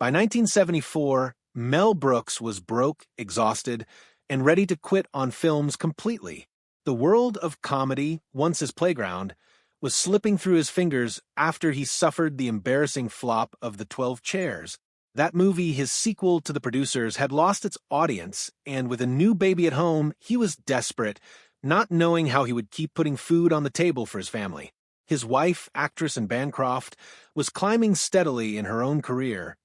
By 1974, Mel Brooks was broke, exhausted, and ready to quit on films completely. The world of comedy, once his playground, was slipping through his fingers after he suffered the embarrassing flop of The 12 Chairs. That movie, his sequel to The Producers, had lost its audience, and with a new baby at home, he was desperate, not knowing how he would keep putting food on the table for his family. His wife, actress Anne Bancroft, was climbing steadily in her own career,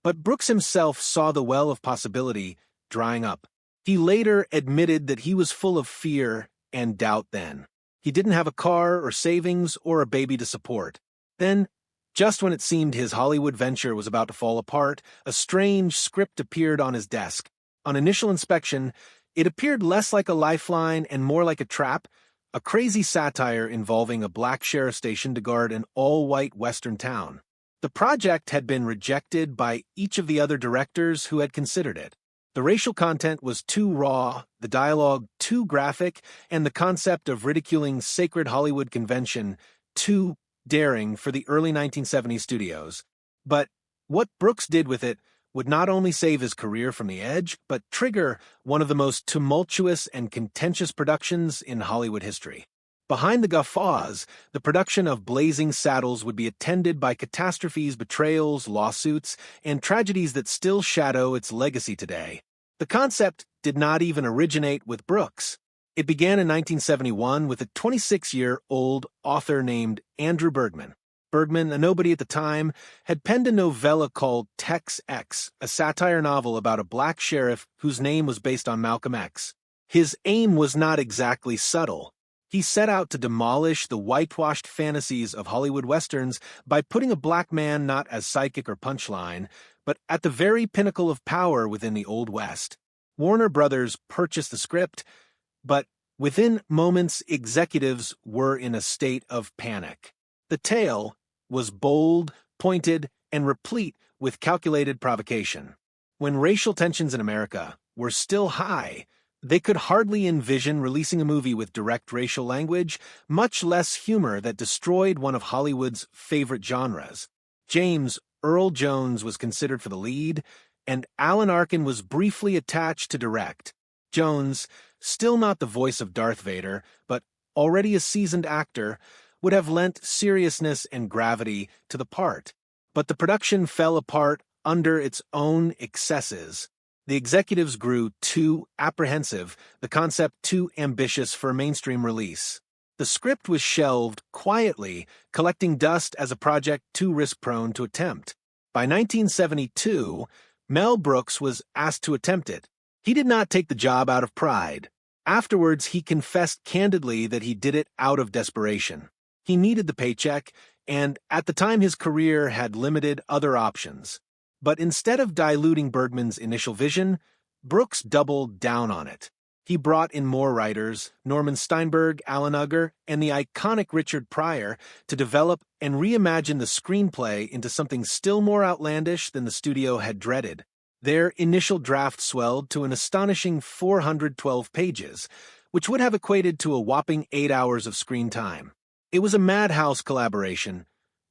but Brooks himself saw the well of possibility drying up. He later admitted that he was full of fear and doubt then. He didn't have a car or savings or a baby to support. Then, just when it seemed his Hollywood venture was about to fall apart, a strange script appeared on his desk. On initial inspection, it appeared less like a lifeline and more like a trap, a crazy satire involving a black sheriff station to guard an all-white western town. The project had been rejected by each of the other directors who had considered it. The racial content was too raw, the dialogue too graphic, and the concept of ridiculing sacred Hollywood convention too daring for the early 1970s studios. But what Brooks did with it would not only save his career from the edge, but trigger one of the most tumultuous and contentious productions in Hollywood history. Behind the guffaws, the production of Blazing Saddles would be attended by catastrophes, betrayals, lawsuits, and tragedies that still shadow its legacy today. The concept did not even originate with Brooks. It began in 1971 with a 26-year-old author named Andrew Bergman. Bergman, a nobody at the time, had penned a novella called Tex X, a satire novel about a black sheriff whose name was based on Malcolm X. His aim was not exactly subtle. He set out to demolish the whitewashed fantasies of Hollywood westerns by putting a black man not as psychic or punchline, but at the very pinnacle of power within the Old West. Warner Brothers purchased the script, but within moments executives were in a state of panic. The tale was bold, pointed, and replete with calculated provocation. When racial tensions in America were still high, they could hardly envision releasing a movie with direct racial language, much less humor that destroyed one of Hollywood's favorite genres. James Earl Jones was considered for the lead, and Alan Arkin was briefly attached to direct. Jones, still not the voice of Darth Vader, but already a seasoned actor, would have lent seriousness and gravity to the part. But the production fell apart under its own excesses. The executives grew too apprehensive, the concept too ambitious for a mainstream release. The script was shelved quietly, collecting dust as a project too risk-prone to attempt. By 1972, Mel Brooks was asked to attempt it. He did not take the job out of pride. Afterwards, he confessed candidly that he did it out of desperation. He needed the paycheck, and at the time his career had limited other options. But instead of diluting Bergman's initial vision, Brooks doubled down on it. He brought in more writers, Norman Steinberg, Alan Ugger, and the iconic Richard Pryor, to develop and reimagine the screenplay into something still more outlandish than the studio had dreaded. Their initial draft swelled to an astonishing 412 pages, which would have equated to a whopping 8 hours of screen time. It was a madhouse collaboration,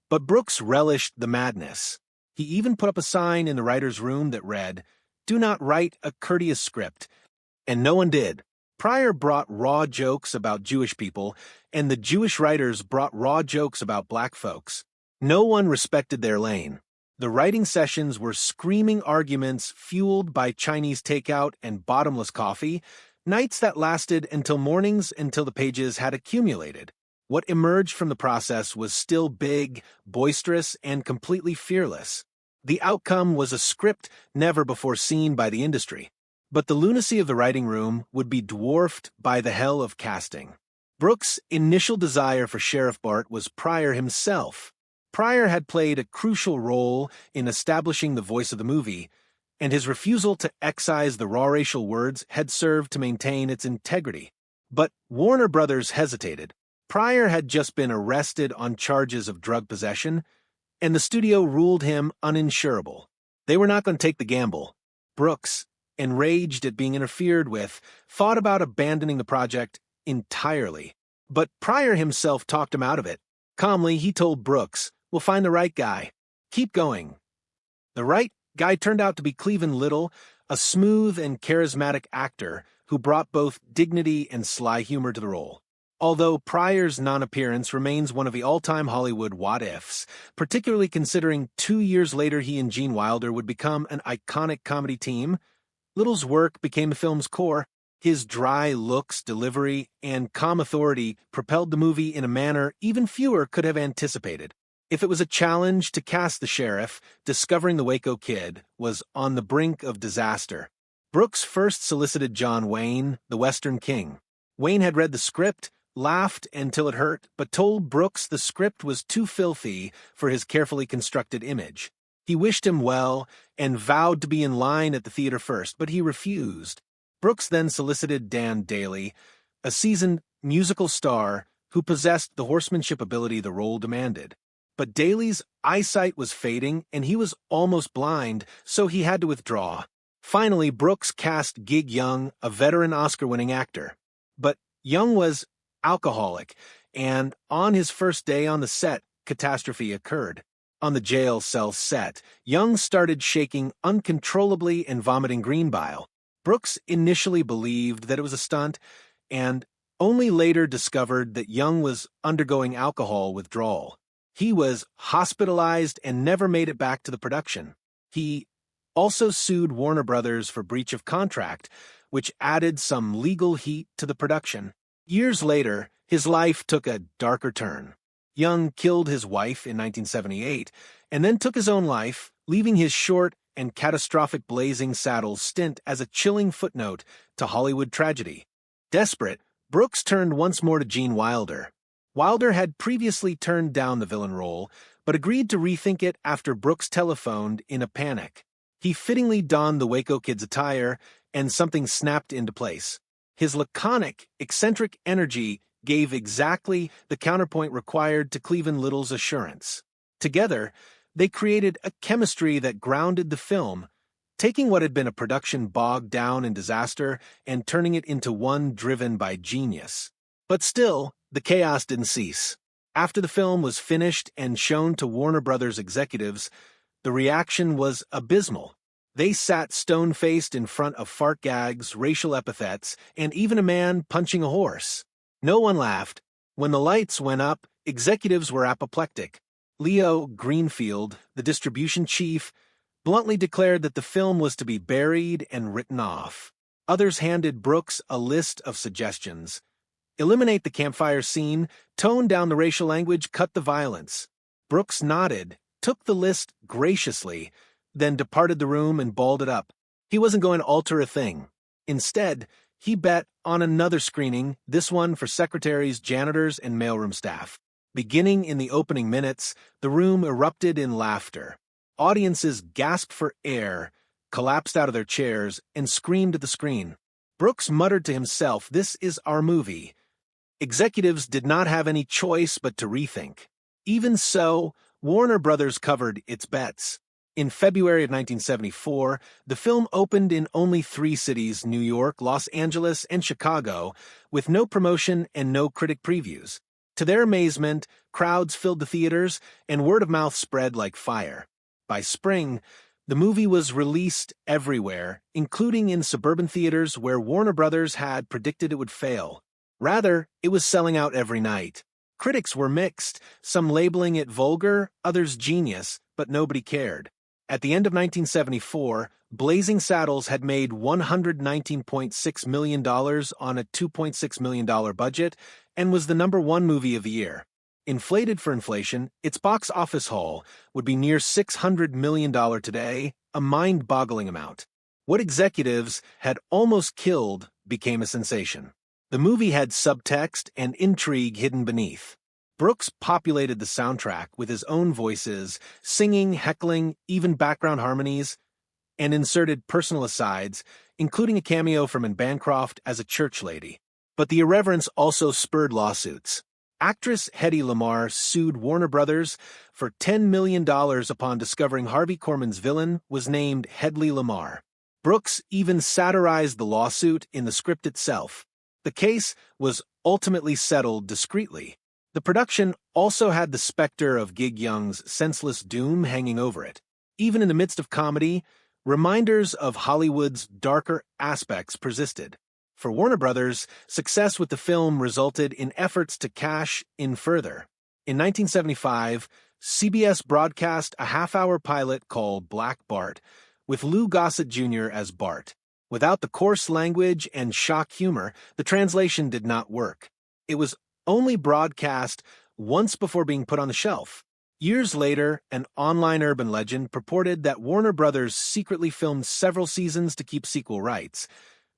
but Brooks relished the madness. He even put up a sign in the writer's room that read, "Do not write a courteous script," and no one did. Pryor brought raw jokes about Jewish people, and the Jewish writers brought raw jokes about black folks. No one respected their lane. The writing sessions were screaming arguments fueled by Chinese takeout and bottomless coffee, nights that lasted until mornings until the pages had accumulated. What emerged from the process was still big, boisterous, and completely fearless. The outcome was a script never before seen by the industry. But the lunacy of the writing room would be dwarfed by the hell of casting. Brooks' initial desire for Sheriff Bart was Pryor himself. Pryor had played a crucial role in establishing the voice of the movie, and his refusal to excise the raw racial words had served to maintain its integrity. But Warner Brothers hesitated. Pryor had just been arrested on charges of drug possession, and the studio ruled him uninsurable. They were not going to take the gamble. Brooks, enraged at being interfered with, thought about abandoning the project entirely. But Pryor himself talked him out of it. Calmly, he told Brooks, "We'll find the right guy. Keep going." The right Guy turned out to be Cleavon Little, a smooth and charismatic actor who brought both dignity and sly humor to the role. Although Pryor's non-appearance remains one of the all-time Hollywood what-ifs, particularly considering 2 years later he and Gene Wilder would become an iconic comedy team, Little's work became the film's core. His dry looks, delivery, and calm authority propelled the movie in a manner even fewer could have anticipated. If it was a challenge to cast the sheriff, discovering the Waco Kid was on the brink of disaster. Brooks first solicited John Wayne, the Western King. Wayne had read the script, laughed until it hurt, but told Brooks the script was too filthy for his carefully constructed image. He wished him well and vowed to be in line at the theater first, but he refused. Brooks then solicited Dan Dailey, a seasoned musical star who possessed the horsemanship ability the role demanded. But Dailey's eyesight was fading and he was almost blind, so he had to withdraw. Finally, Brooks cast Gig Young, a veteran Oscar-winning actor. But Young was alcoholic, and on his first day on the set, catastrophe occurred. On the jail cell set, Young started shaking uncontrollably and vomiting green bile. Brooks initially believed that it was a stunt, and only later discovered that Young was undergoing alcohol withdrawal. He was hospitalized and never made it back to the production. He also sued Warner Brothers for breach of contract, which added some legal heat to the production. Years later, his life took a darker turn. Young killed his wife in 1978 and then took his own life, leaving his short and catastrophic Blazing Saddles stint as a chilling footnote to Hollywood tragedy. Desperate, Brooks turned once more to Gene Wilder. Wilder had previously turned down the villain role, but agreed to rethink it after Brooks telephoned in a panic. He fittingly donned the Waco Kid's attire, and something snapped into place. His laconic, eccentric energy gave exactly the counterpoint required to Cleavon Little's assurance. Together, they created a chemistry that grounded the film, taking what had been a production bogged down in disaster and turning it into one driven by genius. But still, the chaos didn't cease. After the film was finished and shown to Warner Brothers executives, the reaction was abysmal. They sat stone-faced in front of fart gags, racial epithets, and even a man punching a horse. No one laughed. When the lights went up, executives were apoplectic. Leo Greenfield, the distribution chief, bluntly declared that the film was to be buried and written off. Others handed Brooks a list of suggestions. Eliminate the campfire scene, tone down the racial language, cut the violence. Brooks nodded, took the list graciously, then departed the room and balled it up. He wasn't going to alter a thing. Instead, he bet on another screening, this one for secretaries, janitors, and mailroom staff. Beginning in the opening minutes, the room erupted in laughter. Audiences gasped for air, collapsed out of their chairs, and screamed at the screen. Brooks muttered to himself, "This is our movie." Executives did not have any choice but to rethink. Even so, Warner Brothers covered its bets. In February of 1974, the film opened in only 3 cities, New York, Los Angeles, and Chicago, with no promotion and no critic previews. To their amazement, crowds filled the theaters, and word of mouth spread like fire. By spring, the movie was released everywhere, including in suburban theaters where Warner Brothers had predicted it would fail. Rather, it was selling out every night. Critics were mixed, some labeling it vulgar, others genius, but nobody cared. At the end of 1974, Blazing Saddles had made $119.6 million on a $2.6 million budget and was the #1 movie of the year. Inflated for inflation, its box office haul would be near $600 million today, a mind-boggling amount. What executives had almost killed became a sensation. The movie had subtext and intrigue hidden beneath. Brooks populated the soundtrack with his own voices, singing, heckling, even background harmonies, and inserted personal asides, including a cameo from Anne Bancroft as a church lady. But the irreverence also spurred lawsuits. Actress Hedy Lamarr sued Warner Brothers for $10 million upon discovering Harvey Korman's villain was named Hedley Lamarr. Brooks even satirized the lawsuit in the script itself. The case was ultimately settled discreetly. The production also had the specter of Gig Young's senseless doom hanging over it. Even in the midst of comedy, reminders of Hollywood's darker aspects persisted. For Warner Brothers, success with the film resulted in efforts to cash in further. In 1975, CBS broadcast a half-hour pilot called Black Bart, with Lou Gossett Jr. as Bart. Without the coarse language and shock humor, the translation did not work. It was only broadcast once before being put on the shelf. Years later, an online urban legend purported that Warner Brothers secretly filmed several seasons to keep sequel rights,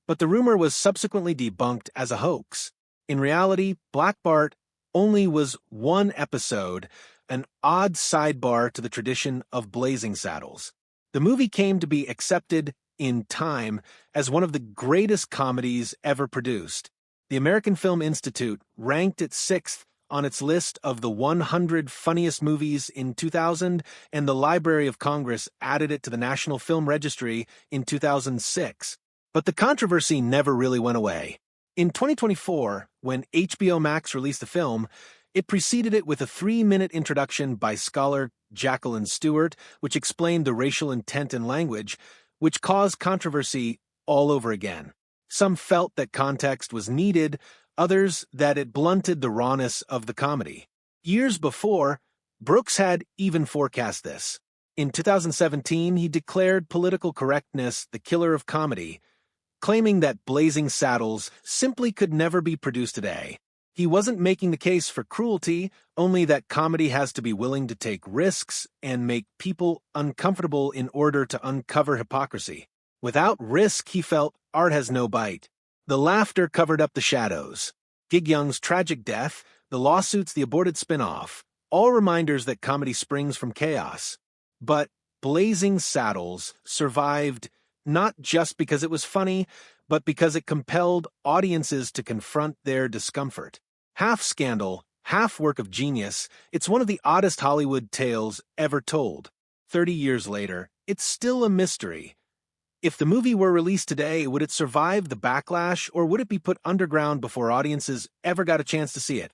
but the rumor was subsequently debunked as a hoax. In reality, Black Bart only was one episode, an odd sidebar to the tradition of Blazing Saddles. The movie came to be accepted in time as one of the greatest comedies ever produced. The American Film Institute ranked it 6th on its list of the 100 funniest movies in 2000, and the Library of Congress added it to the National Film Registry in 2006. But the controversy never really went away. In 2024, when HBO Max released the film, it preceded it with a 3-minute introduction by scholar Jacqueline Stewart, which explained the racial intent and language, which caused controversy all over again. Some felt that context was needed, others that it blunted the rawness of the comedy. Years before, Brooks had even forecast this. In 2017, he declared political correctness the killer of comedy, claiming that Blazing Saddles simply could never be produced today. He wasn't making the case for cruelty, only that comedy has to be willing to take risks and make people uncomfortable in order to uncover hypocrisy. Without risk, he felt, art has no bite. The laughter covered up the shadows. Gig Young's tragic death, the lawsuits, the aborted spin-off, all reminders that comedy springs from chaos. But Blazing Saddles survived not just because it was funny, but because it compelled audiences to confront their discomfort. Half scandal, half work of genius, it's one of the oddest Hollywood tales ever told. 30 years later, it's still a mystery. If the movie were released today, would it survive the backlash, or would it be put underground before audiences ever got a chance to see it?